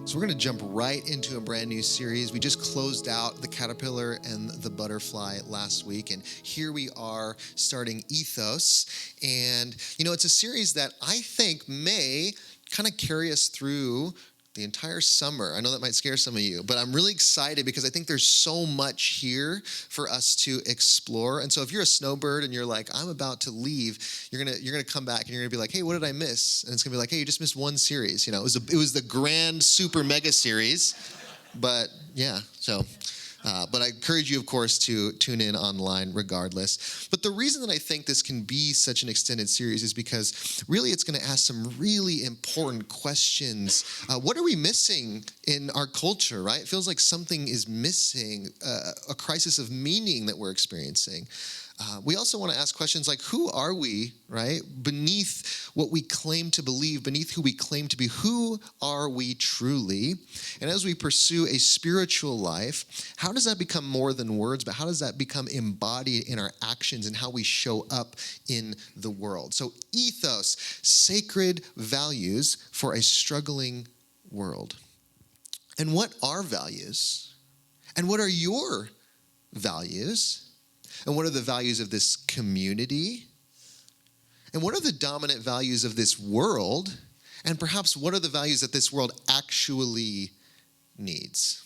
So we're going to jump right into a brand new series. We just closed out the caterpillar and the butterfly last week, and here we are starting ETHOS. And, it's a series that I think may kind of carry us through the entire summer. I know that might scare some of you, but I'm really excited because I think there's so much here for us to explore. And so if you're a snowbird and you're like, I'm about to leave, you're gonna come back and you're gonna be like, hey, what did I miss? And it's gonna be like, hey, you just missed one series. It was the grand super mega series, but yeah. But I encourage you, of course, to tune in online regardless. But the reason that I think this can be such an extended series is because really it's going to ask some really important questions. What are we missing in our culture, right? It feels like something is missing, a crisis of meaning that we're experiencing. We also want to ask questions like, who are we, right? Beneath what we claim to believe, beneath who we claim to be, who are we truly? And as we pursue a spiritual life, how does that become more than words, but how does that become embodied in our actions and how we show up in the world? So ethos, sacred values for a struggling world. And what are values? And what are your values? And what are the values of this community? And what are the dominant values of this world? And perhaps what are the values that this world actually needs?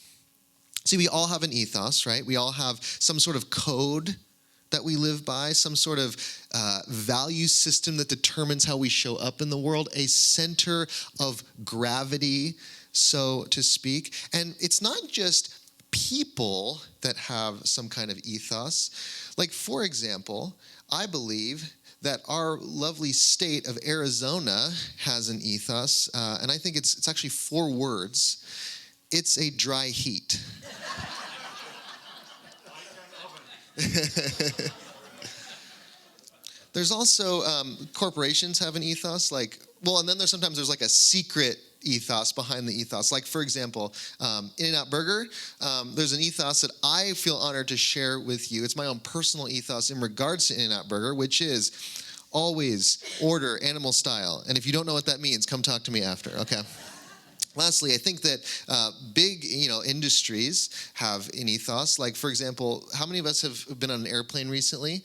See, we all have an ethos, right? We all have some sort of code that we live by, some sort of value system that determines how we show up in the world, a center of gravity, so to speak. And it's not just people that have some kind of ethos. Like, for example, I believe that our lovely state of Arizona has an ethos, and I think it's actually 4 words. It's a dry heat. There's also corporations have an ethos, and then there's like a secret ethos behind the ethos. Like, for example, In-N-Out Burger, there's an ethos that I feel honored to share with you. It's my own personal ethos in regards to In-N-Out Burger, which is always order animal style. And if you don't know what that means, come talk to me after, okay? Lastly, I think that big, industries have an ethos. Like, for example, how many of us have been on an airplane recently?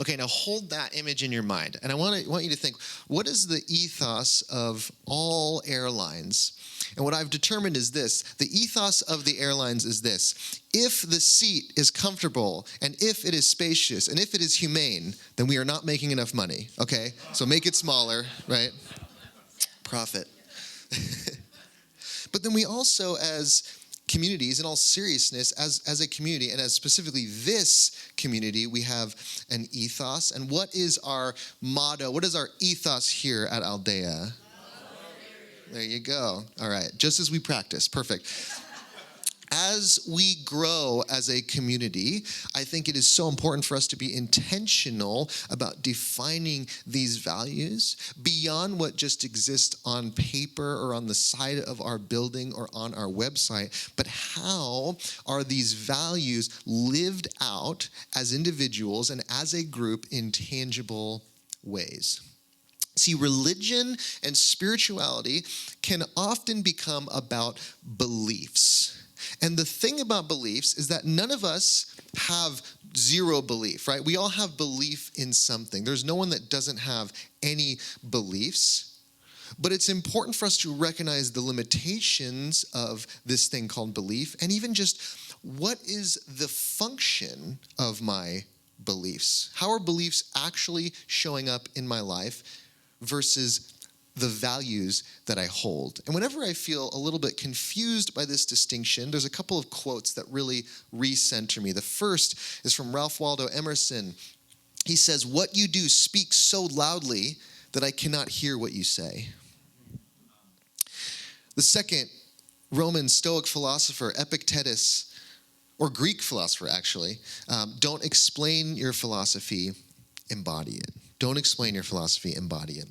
Okay, now hold that image in your mind. And I want you to think, what is the ethos of all airlines? And what I've determined is this. The ethos of the airlines is this. If the seat is comfortable, and if it is spacious, and if it is humane, then we are not making enough money, okay? So make it smaller, right? Profit. But then we also, as communities, in all seriousness, as a community, and as specifically this community, we have an ethos. And what is our motto? What is our ethos here at Aldea? There you go. All right, just as we practice. Perfect. As we grow as a community, I think it is so important for us to be intentional about defining these values beyond what just exists on paper or on the side of our building or on our website, but how are these values lived out as individuals and as a group in tangible ways? See, religion and spirituality can often become about beliefs. And the thing about beliefs is that none of us have zero belief, right? We all have belief in something. There's no one that doesn't have any beliefs. But it's important for us to recognize the limitations of this thing called belief, and even just what is the function of my beliefs? How are beliefs actually showing up in my life versus the values that I hold? And whenever I feel a little bit confused by this distinction, there's a couple of quotes that really recenter me. The first is from Ralph Waldo Emerson. He says, "What you do speaks so loudly that I cannot hear what you say." The second, Roman Stoic philosopher Epictetus, or Greek philosopher actually, don't explain your philosophy, embody it. Don't explain your philosophy, embody it.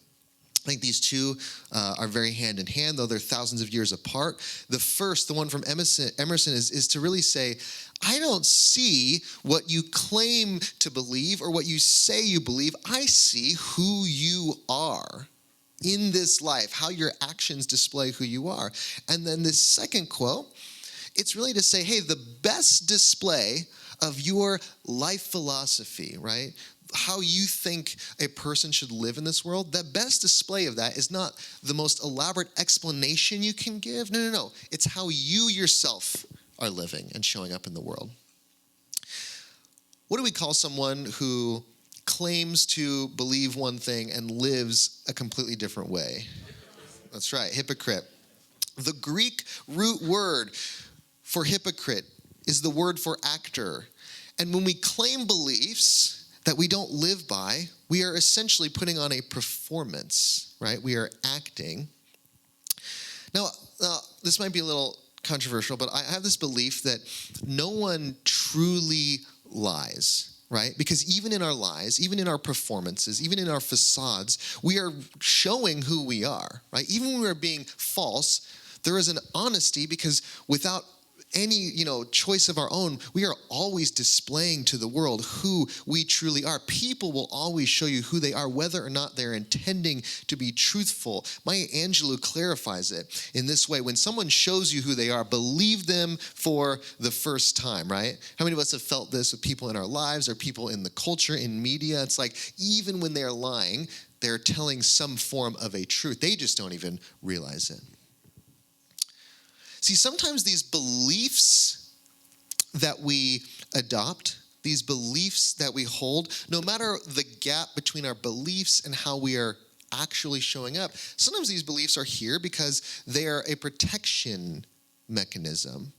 I think these two are very hand in hand, though they're thousands of years apart. The first, the one from Emerson is to really say, I don't see what you claim to believe or what you say you believe. I see who you are in this life, how your actions display who you are. And then this second quote, it's really to say, hey, the best display of your life philosophy, right? How you think a person should live in this world, the best display of that is not the most elaborate explanation you can give. No. It's how you yourself are living and showing up in the world. What do we call someone who claims to believe one thing and lives a completely different way? That's right, hypocrite. The Greek root word for hypocrite is the word for actor. And when we claim beliefs that we don't live by, we are essentially putting on a performance, right? We are acting. Now, this might be a little controversial, but I have this belief that no one truly lies, right? Because even in our lies, even in our performances, even in our facades, we are showing who we are, right? Even when we're being false, there is an honesty because without any, choice of our own, we are always displaying to the world who we truly are. People will always show you who they are, whether or not they're intending to be truthful. Maya Angelou clarifies it in this way. When someone shows you who they are, believe them for the first time, right? How many of us have felt this with people in our lives or people in the culture, in media? It's like even when they're lying, they're telling some form of a truth. They just don't even realize it. See, sometimes these beliefs that we adopt, these beliefs that we hold, no matter the gap between our beliefs and how we are actually showing up, sometimes these beliefs are here because they are a protection mechanism.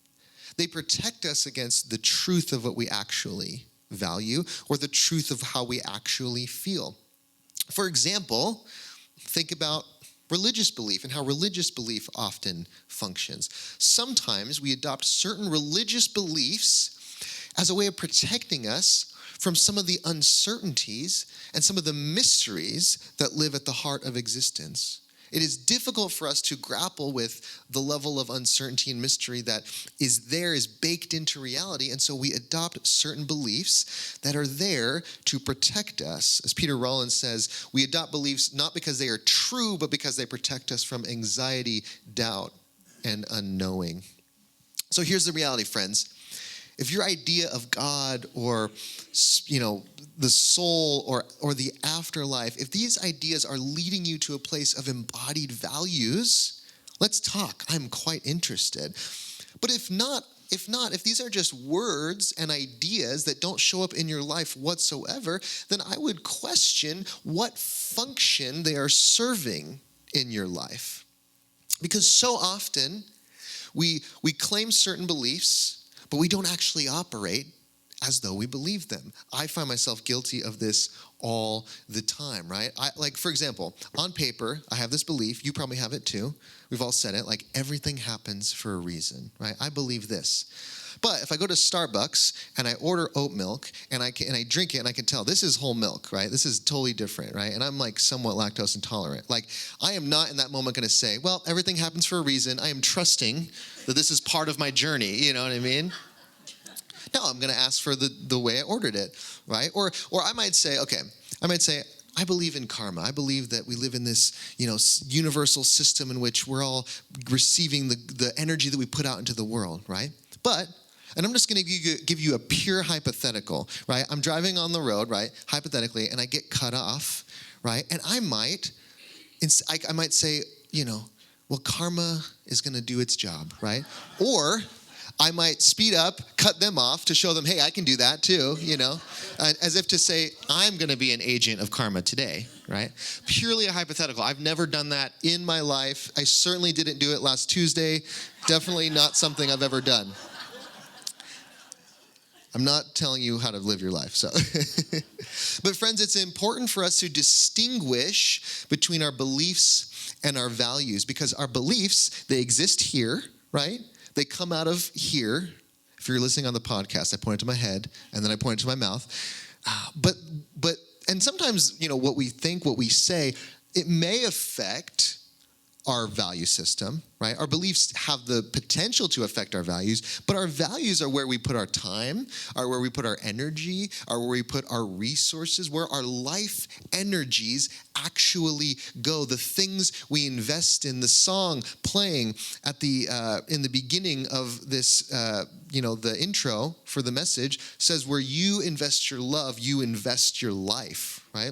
They protect us against the truth of what we actually value or the truth of how we actually feel. For example, think about religious belief and how religious belief often functions. Sometimes we adopt certain religious beliefs as a way of protecting us from some of the uncertainties and some of the mysteries that live at the heart of existence. It is difficult for us to grapple with the level of uncertainty and mystery that is baked into reality, and so we adopt certain beliefs that are there to protect us. As Peter Rollins says, we adopt beliefs not because they are true, but because they protect us from anxiety, doubt, and unknowing. So here's the reality, friends. If your idea of God or, the soul or the afterlife, if these ideas are leading you to a place of embodied values, let's talk. I'm quite interested. But if these are just words and ideas that don't show up in your life whatsoever, then I would question what function they are serving in your life. Because so often we claim certain beliefs, but we don't actually operate as though we believe them. I find myself guilty of this all the time, right? For example, on paper, I have this belief. You probably have it too. We've all said it, like everything happens for a reason, right? I believe this. But if I go to Starbucks and I order oat milk and I drink it and I can tell this is whole milk, right? This is totally different, right? And I'm like somewhat lactose intolerant. Like I am not in that moment going to say, well, everything happens for a reason. I am trusting that this is part of my journey. You know what I mean? No, I'm going to ask for the way I ordered it, right? Or I might say, I believe in karma. I believe that we live in this, universal system in which we're all receiving the energy that we put out into the world, right? And I'm just going to give you a pure hypothetical, right? I'm driving on the road, right, hypothetically, and I get cut off, right? And I might say, well, karma is going to do its job, right? Or I might speed up, cut them off to show them, hey, I can do that too, as if to say, I'm going to be an agent of karma today, right? Purely a hypothetical. I've never done that in my life. I certainly didn't do it last Tuesday. Definitely not something I've ever done. I'm not telling you how to live your life. But friends, it's important for us to distinguish between our beliefs and our values, because our beliefs, they exist here, right? They come out of here. If you're listening on the podcast, I point to my head and then I point to my mouth. And sometimes, what we think, what we say, it may affect our value system, right? Our beliefs have the potential to affect our values, but our values are where we put our time, are where we put our energy, are where we put our resources, where our life energies actually go. The things we invest in. The song playing at the in the beginning of this, the intro for the message says, where you invest your love, you invest your life, right?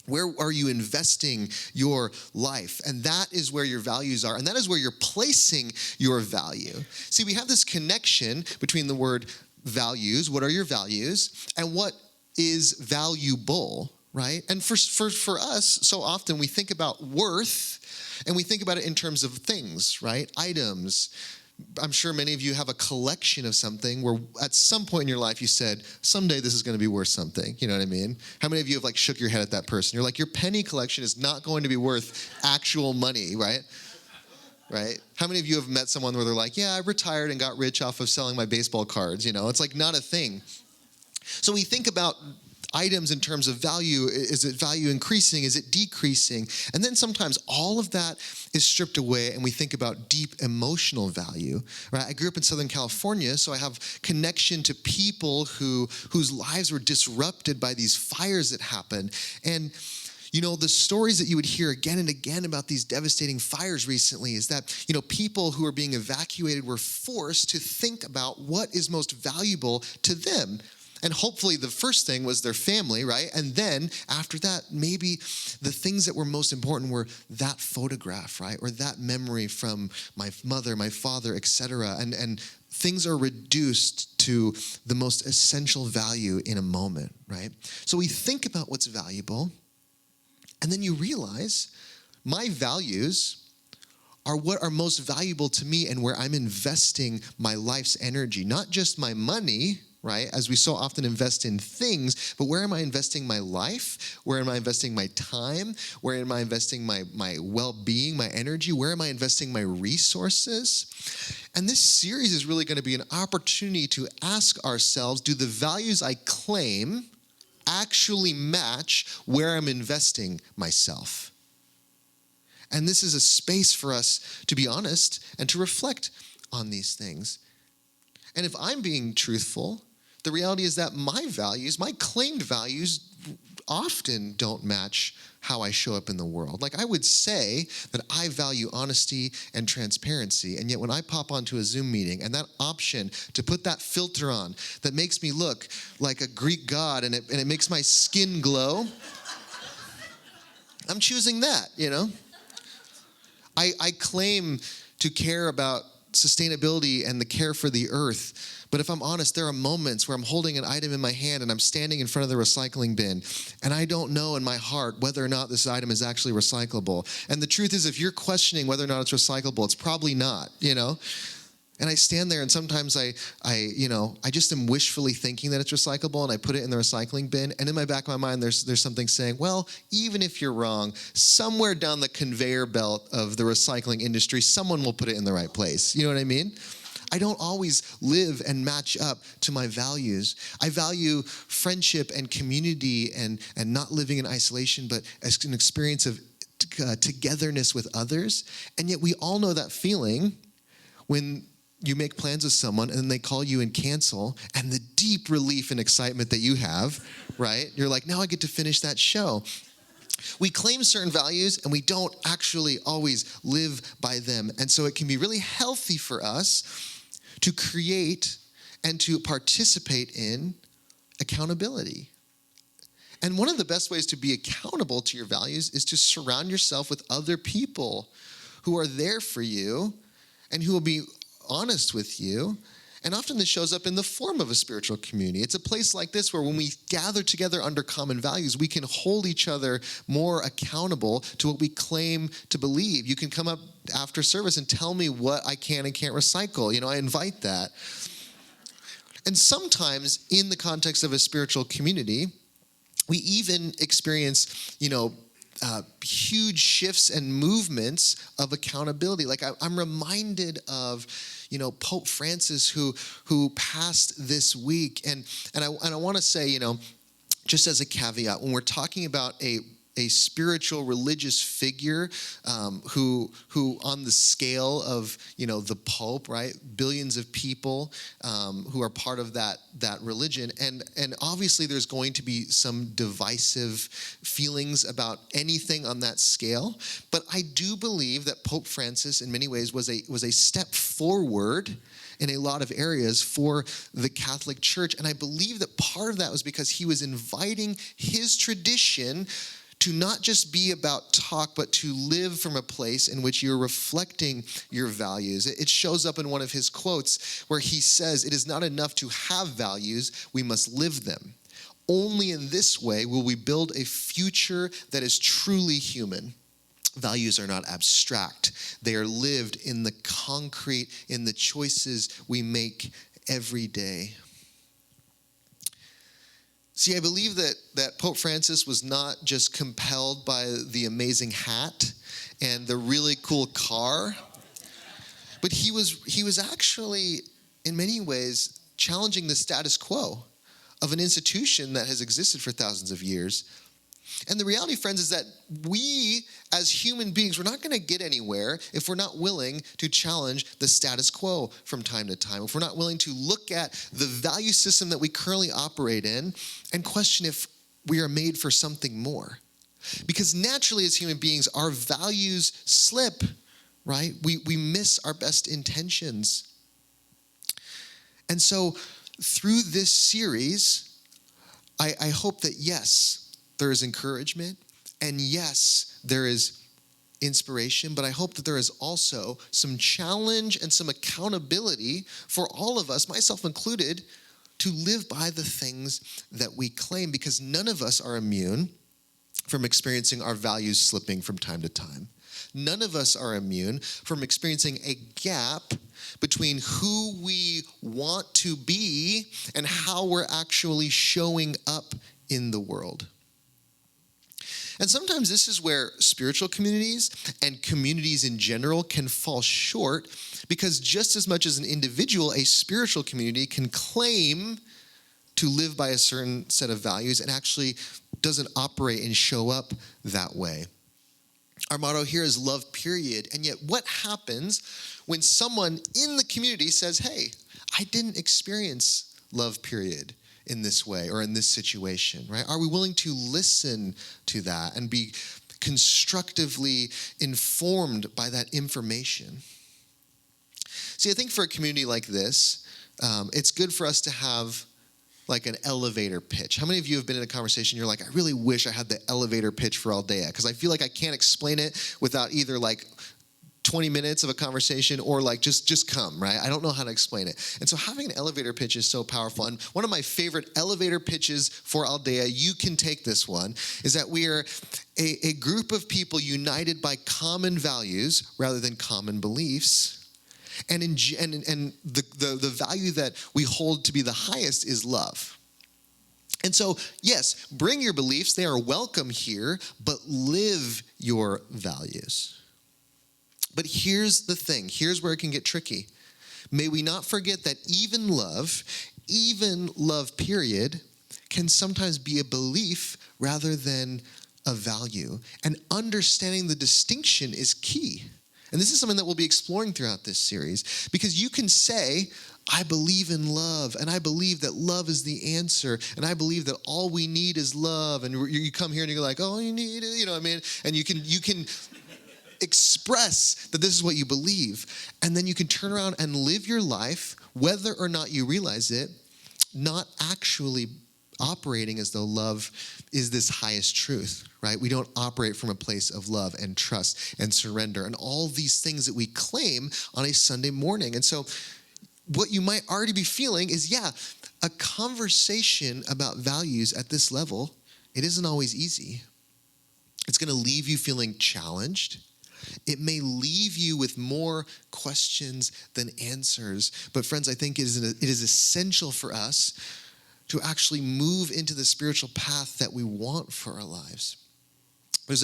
Where are you investing your life? And that is where your values are. And that is where you're placing your value. See, we have this connection between the word values, what are your values, and what is valuable, right? And for us, so often we think about worth, and we think about it in terms of things, right? Items. I'm sure many of you have a collection of something where at some point in your life you said, someday this is going to be worth something. You know what I mean? How many of you have shook your head at that person? You're like, your penny collection is not going to be worth actual money, right? Right? How many of you have met someone where they're like, yeah, I retired and got rich off of selling my baseball cards? It's not a thing. So we think about items in terms of value. Is it value increasing? Is it decreasing? And then sometimes all of that is stripped away and we think about deep emotional value, right? I grew up in Southern California, so I have connection to people whose lives were disrupted by these fires that happened. And the stories that you would hear again and again about these devastating fires recently is that, people who are being evacuated were forced to think about what is most valuable to them. And hopefully the first thing was their family, right? And then after that, maybe the things that were most important were that photograph, right? Or that memory from my mother, my father, etc. And things are reduced to the most essential value in a moment, right? So we think about what's valuable, and then you realize my values are what are most valuable to me and where I'm investing my life's energy, not just my money, right? As we so often invest in things, but where am I investing my life? Where am I investing my time? Where am I investing my well-being, my energy? Where am I investing my resources? And this series is really going to be an opportunity to ask ourselves, do the values I claim actually match where I'm investing myself? And this is a space for us to be honest and to reflect on these things. And if I'm being truthful, the reality is that my values, my claimed values, often don't match how I show up in the world. I would say that I value honesty and transparency, and yet when I pop onto a Zoom meeting and that option to put that filter on that makes me look like a Greek god and it makes my skin glow, I'm choosing that, I claim to care about sustainability and the care for the earth. But if I'm honest, there are moments where I'm holding an item in my hand and I'm standing in front of the recycling bin and I don't know in my heart whether or not this item is actually recyclable. And the truth is, if you're questioning whether or not it's recyclable, it's probably not, And I stand there and sometimes I just am wishfully thinking that it's recyclable and I put it in the recycling bin. And in my back of my mind, there's something saying, well, even if you're wrong, somewhere down the conveyor belt of the recycling industry, someone will put it in the right place. You know what I mean? I don't always live and match up to my values. I value friendship and community and not living in isolation, but as an experience of togetherness with others. And yet we all know that feeling when you make plans with someone and then they call you and cancel, and the deep relief and excitement that you have, right? You're like, now I get to finish that show. We claim certain values and we don't actually always live by them. And so it can be really healthy for us to create and to participate in accountability. And one of the best ways to be accountable to your values is to surround yourself with other people who are there for you and who will be honest with you. And often this shows up in the form of a spiritual community. It's a place like this where when we gather together under common values, we can hold each other more accountable to what we claim to believe. You can come up after service and tell me what I can and can't recycle. I invite that. And sometimes in the context of a spiritual community, we even experience, huge shifts and movements of accountability. I'm reminded of, Pope Francis who passed this week, and I want to say, just as a caveat, when we're talking about a a spiritual religious figure who on the scale of, the Pope, right? Billions of people who are part of that religion. And obviously there's going to be some divisive feelings about anything on that scale. But I do believe that Pope Francis in many ways was a step forward in a lot of areas for the Catholic Church. And I believe that part of that was because he was inviting his tradition to not just be about talk, but to live from a place in which you're reflecting your values. It shows up in one of his quotes where he says, "It is not enough to have values, we must live them. Only in this way will we build a future that is truly human." Values are not abstract. They are lived in the concrete, in the choices we make every day. See, I believe that Pope Francis was not just compelled by the amazing hat and the really cool car, but he was actually, in many ways, challenging the status quo of an institution that has existed for thousands of years. And the reality, friends, is that we, as human beings, we're not going to get anywhere if we're not willing to challenge the status quo from time to time, if we're not willing to look at the value system that we currently operate in and question if we are made for something more. Because naturally, as human beings, our values slip, right? We miss our best intentions. And so through this series, I hope that, yes, there is encouragement, and yes, there is inspiration, but I hope that there is also some challenge and some accountability for all of us, myself included, to live by the things that we claim, because none of us are immune from experiencing our values slipping from time to time. None of us are immune from experiencing a gap between who we want to be and how we're actually showing up in the world. And sometimes this is where spiritual communities and communities in general can fall short, because just as much as an individual, a spiritual community can claim to live by a certain set of values and actually doesn't operate and show up that way. Our motto here is love, period. And yet what happens when someone in the community says, "Hey, I didn't experience love, period, in this way or in this situation," right? Are we willing to listen to that and be constructively informed by that information? See, I think for a community like this, it's good for us to have like an elevator pitch. How many of you have been in a conversation, you're like, "I really wish I had the elevator pitch for Aldea, because I feel like I can't explain it without either like 20 minutes of a conversation or like just come," right? I don't know how to explain it. And so having an elevator pitch is so powerful. And one of my favorite elevator pitches for Aldea, you can take this one, is that we are a group of people united by common values rather than common beliefs. And the value that we hold to be the highest is love. And so, yes, bring your beliefs. They are welcome here, but live your values. But here's the thing. Here's where it can get tricky. May we not forget that even love, period, can sometimes be a belief rather than a value. And understanding the distinction is key. And this is something that we'll be exploring throughout this series, because you can say, "I believe in love, and I believe that love is the answer, and I believe that all we need is love." And you come here and you're like, "Oh, you need it," what I mean? And you can express that this is what you believe, and then you can turn around and live your life, whether or not you realize it, not actually operating as though love is this highest truth, right? We don't operate from a place of love and trust and surrender and all these things that we claim on a Sunday morning. And so what you might already be feeling is, a conversation about values at this level, it isn't always easy. It's going to leave you feeling challenged. It may leave you with more questions than answers. But friends, I think it is essential for us to actually move into the spiritual path that we want for our lives. There's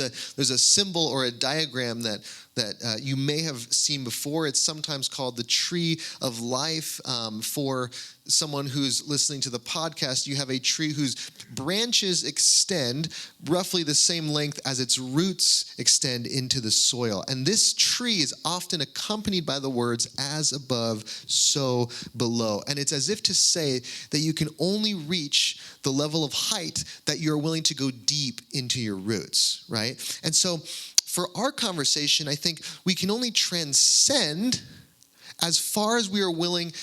a symbol or a diagram that you may have seen before. It's sometimes called the tree of life for someone who's listening to the podcast, you have a tree whose branches extend roughly the same length as its roots extend into the soil. And this tree is often accompanied by the words, as above, so below. And it's as if to say that you can only reach the level of height that you're willing to go deep into your roots, right? And so for our conversation, I think we can only transcend as far as we are willing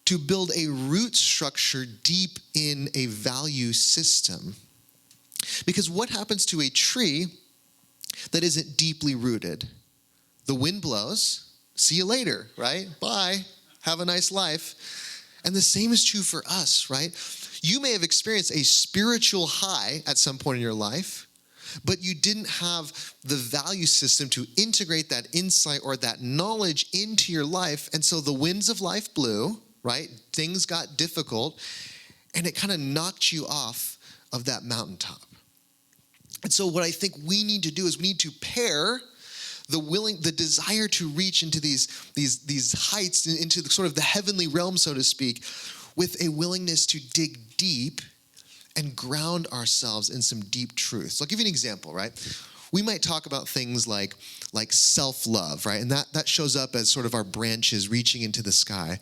to build a root structure deep in a value system. Because what happens to a tree that isn't deeply rooted? The wind blows, see you later, right? Bye, have a nice life. And the same is true for us, right? You may have experienced a spiritual high at some point in your life, but you didn't have the value system to integrate that insight or that knowledge into your life. And so the winds of life blew, right? Things got difficult, and it kind of knocked you off of that mountaintop. And so what I think we need to do is we need to pair the desire to reach into these heights, into the sort of the heavenly realm, so to speak, with a willingness to dig deep and ground ourselves in some deep truths. So I'll give you an example, right? We might talk about things like self-love, right? And that shows up as sort of our branches reaching into the sky.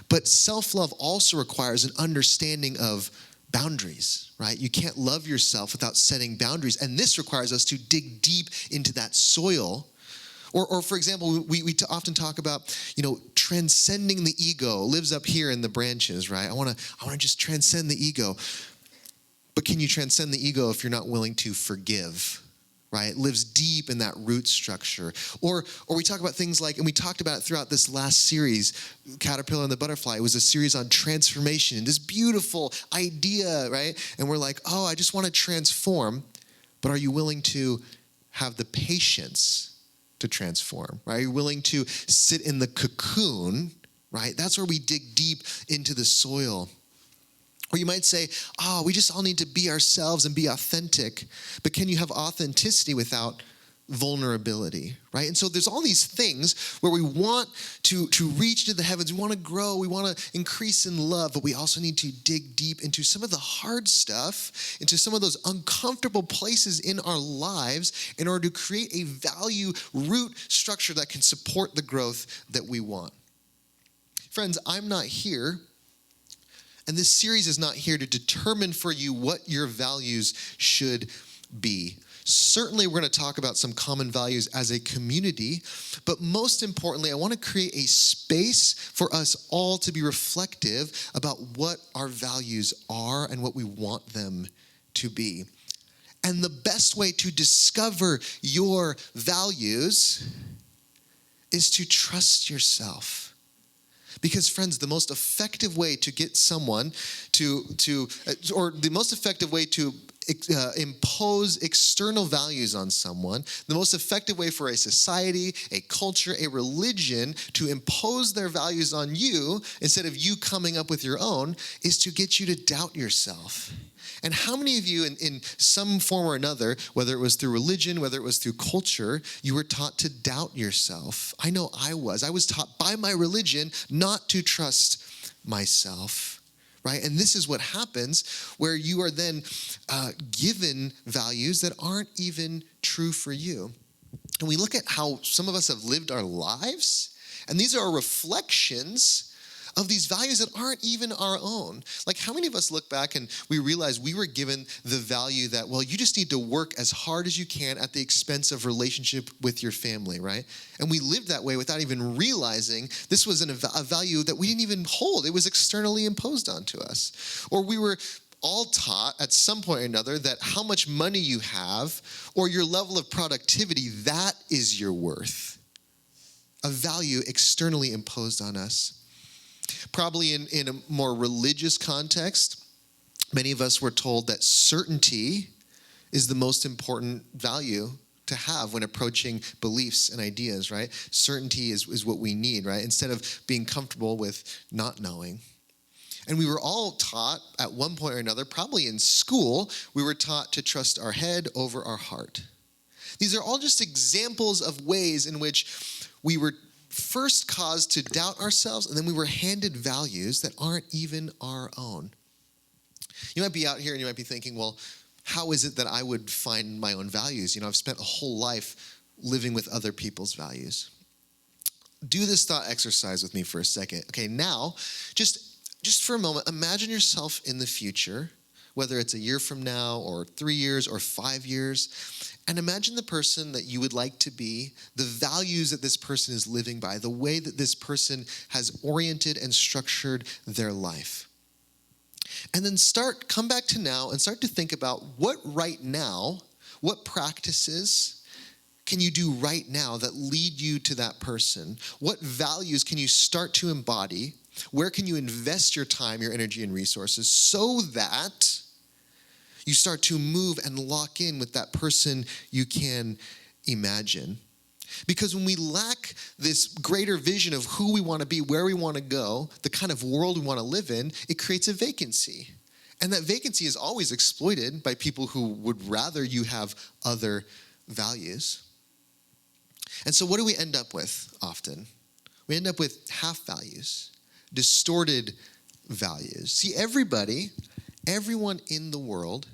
But self-love also requires an understanding of boundaries, right? You can't love yourself without setting boundaries. And this requires us to dig deep into that soil. Or for example, we often talk about, transcending the ego lives up here in the branches, right? I want to just transcend the ego. But can you transcend the ego if you're not willing to forgive, right? It lives deep in that root structure. Or we talk about things like, and we talked about it throughout this last series, Caterpillar and the Butterfly. It was a series on transformation and this beautiful idea, right? And we're like, oh, I just want to transform. But are you willing to have the patience to transform, right? Are you willing to sit in the cocoon, right? That's where we dig deep into the soil. Or you might say, we just all need to be ourselves and be authentic. But can you have authenticity without vulnerability, right? And so there's all these things where we want to reach to the heavens. We want to grow. We want to increase in love. But we also need to dig deep into some of the hard stuff, into some of those uncomfortable places in our lives in order to create a value root structure that can support the growth that we want. Friends, I'm not here. And this series is not here to determine for you what your values should be. Certainly, we're going to talk about some common values as a community, but most importantly, I want to create a space for us all to be reflective about what our values are and what we want them to be. And the best way to discover your values is to trust yourself. Because friends, the most effective way to get someone or the most effective way to impose external values on someone, the most effective way for a society, a culture, a religion to impose their values on you instead of you coming up with your own is to get you to doubt yourself. And how many of you in some form or another, whether it was through religion, whether it was through culture, you were taught to doubt yourself? I know I was. I was taught by my religion not to trust myself, right? And this is what happens where you are then given values that aren't even true for you. And we look at how some of us have lived our lives, and these are reflections of these values that aren't even our own. Like, how many of us look back and we realize we were given the value that, well, you just need to work as hard as you can at the expense of relationship with your family, right? And we lived that way without even realizing this was a value that we didn't even hold. It was externally imposed onto us. Or we were all taught at some point or another that how much money you have or your level of productivity, that is your worth. A value externally imposed on us. Probably in a more religious context, many of us were told that certainty is the most important value to have when approaching beliefs and ideas, right? Certainty is what we need, right? Instead of being comfortable with not knowing. And we were all taught at one point or another, probably in school, we were taught to trust our head over our heart. These are all just examples of ways in which we were first caused to doubt ourselves, and then we were handed values that aren't even our own. You might be out here and you might be thinking, well, how is it that I would find my own values? I've spent a whole life living with other people's values. Do this thought exercise with me for a second. Okay, now, just for a moment, imagine yourself in the future, whether it's a year from now or 3 years or 5 years, and imagine the person that you would like to be, the values that this person is living by, the way that this person has oriented and structured their life. And then come back to now and start to think about what practices can you do right now that lead you to that person? What values can you start to embody? Where can you invest your time, your energy, and resources so that you start to move and lock in with that person you can imagine? Because when we lack this greater vision of who we want to be, where we want to go, the kind of world we want to live in, it creates a vacancy. And that vacancy is always exploited by people who would rather you have other values. And so what do we end up with often? We end up with half values, distorted values. See, everyone in the world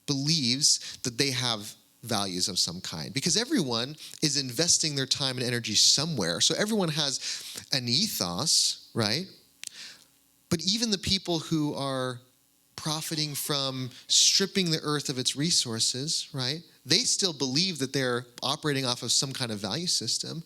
believes that they have values of some kind because everyone is investing their time and energy somewhere. So everyone has an ethos, right? But even the people who are profiting from stripping the earth of its resources, right? They still believe that they're operating off of some kind of value system.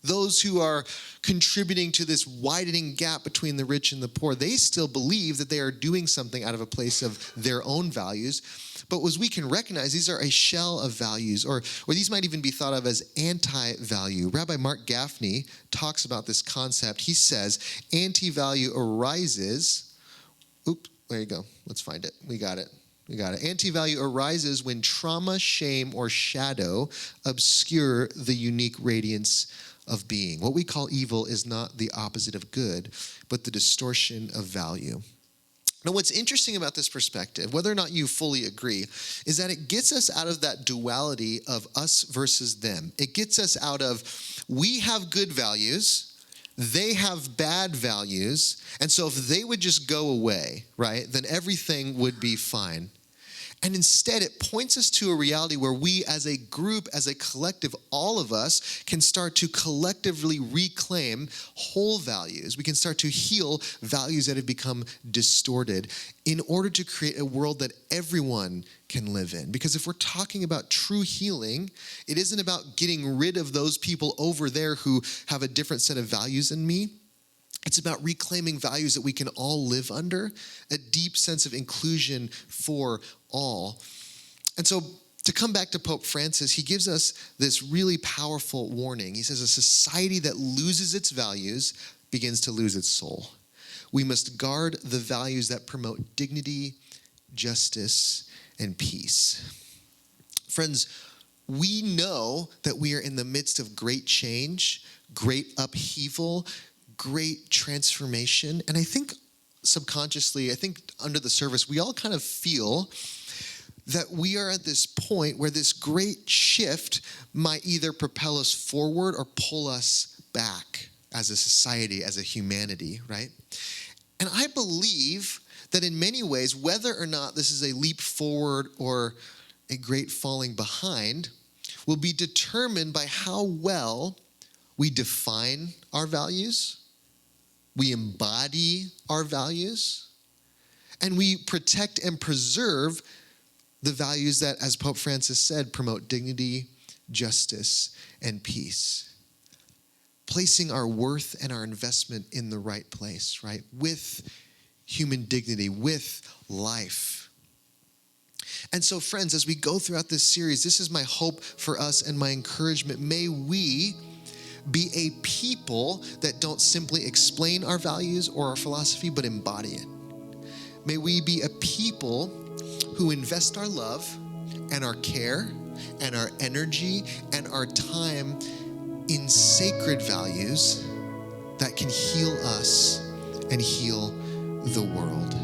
Those who are contributing to this widening gap between the rich and the poor, they still believe that they are doing something out of a place of their own values. But as we can recognize, these are a shell of values, or these might even be thought of as anti-value. Rabbi Mark Gaffney talks about this concept. He says, anti-value arises. There you go. Let's find it. We got it. Anti-value arises when trauma, shame, or shadow obscure the unique radiance of being. What we call evil is not the opposite of good, but the distortion of value. Now, what's interesting about this perspective, whether or not you fully agree, is that it gets us out of that duality of us versus them. It gets us out of, we have good values, they have bad values, and so if they would just go away, right, then everything would be fine. And instead, it points us to a reality where we as a group, as a collective, all of us can start to collectively reclaim whole values. We can start to heal values that have become distorted in order to create a world that everyone can live in. Because if we're talking about true healing, it isn't about getting rid of those people over there who have a different set of values than me. It's about reclaiming values that we can all live under, a deep sense of inclusion for all. And so to come back to Pope Francis, he gives us this really powerful warning. He says a society that loses its values begins to lose its soul. We must guard the values that promote dignity, justice, and peace. Friends, we know that we are in the midst of great change, great upheaval, great transformation. And I think subconsciously, under the surface, we all kind of feel that we are at this point where this great shift might either propel us forward or pull us back as a society, as a humanity, right? And I believe that in many ways, whether or not this is a leap forward or a great falling behind, will be determined by how well we define our values, we embody our values, and we protect and preserve the values that, as Pope Francis said, promote dignity, justice, and peace. Placing our worth and our investment in the right place, right? With human dignity, with life. And so, friends, as we go throughout this series, this is my hope for us and my encouragement. May we be a people that don't simply explain our values or our philosophy, but embody it. May we be a people who invest our love and our care and our energy and our time in sacred values that can heal us and heal the world.